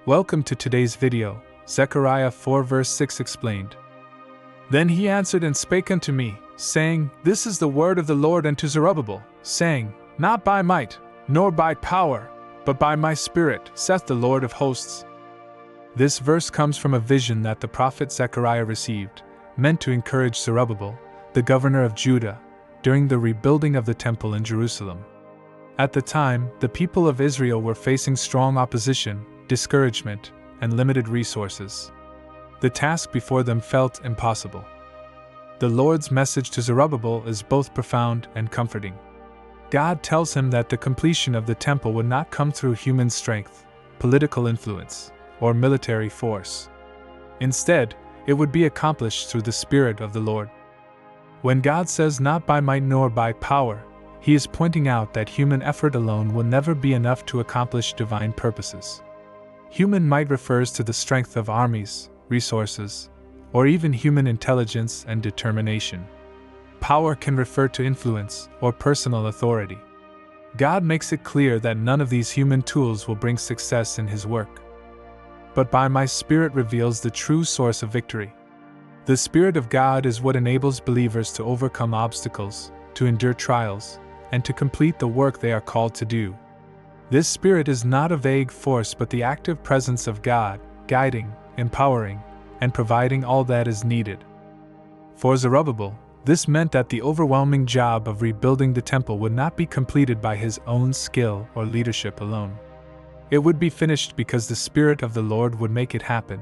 Welcome to today's video, Zechariah 4 verse 6 explained. Then he answered and spake unto me, saying, This is the word of the Lord unto Zerubbabel, saying, Not by might, nor by power, but by my Spirit, saith the Lord of hosts. This verse comes from a vision that the prophet Zechariah received, meant to encourage Zerubbabel, the governor of Judah, during the rebuilding of the temple in Jerusalem. At the time, the people of Israel were facing strong opposition, discouragement, and limited resources. The task before them felt impossible. The Lord's message to Zerubbabel is both profound and comforting. God tells him that the completion of the temple would not come through human strength, political influence, or military force. Instead, it would be accomplished through the Spirit of the Lord. When God says not by might nor by power, He is pointing out that human effort alone will never be enough to accomplish divine purposes. Human might refers to the strength of armies, resources, or even human intelligence and determination. Power can refer to influence or personal authority. God makes it clear that none of these human tools will bring success in His work. But by my Spirit reveals the true source of victory. The Spirit of God is what enables believers to overcome obstacles, to endure trials, and to complete the work they are called to do. This Spirit is not a vague force but the active presence of God, guiding, empowering, and providing all that is needed. For Zerubbabel, this meant that the overwhelming job of rebuilding the temple would not be completed by his own skill or leadership alone. It would be finished because the Spirit of the Lord would make it happen.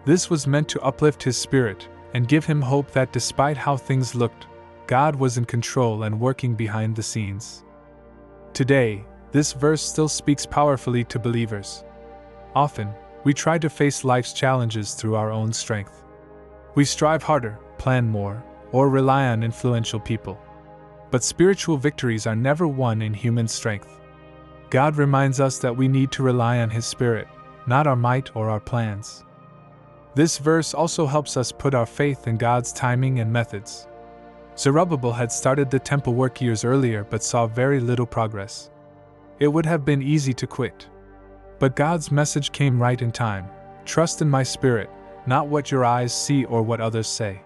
This was meant to uplift his spirit and give him hope that despite how things looked, God was in control and working behind the scenes. Today, this verse still speaks powerfully to believers. Often, we try to face life's challenges through our own strength. We strive harder, plan more, or rely on influential people. But spiritual victories are never won in human strength. God reminds us that we need to rely on His Spirit, not our might or our plans. This verse also helps us put our faith in God's timing and methods. Zerubbabel had started the temple work years earlier but saw very little progress. It would have been easy to quit. But God's message came right in time. Trust in my Spirit, not what your eyes see or what others say.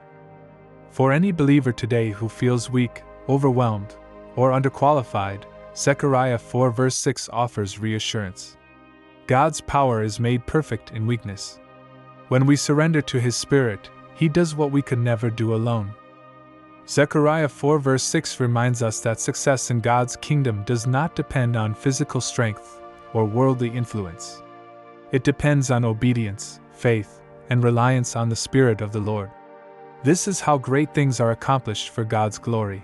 For any believer today who feels weak, overwhelmed, or underqualified, Zechariah 4 verse 6 offers reassurance. God's power is made perfect in weakness. When we surrender to His Spirit, He does what we could never do alone. Zechariah 4 verse 6 reminds us that success in God's kingdom does not depend on physical strength or worldly influence. It depends on obedience, faith, and reliance on the Spirit of the Lord. This is how great things are accomplished for God's glory.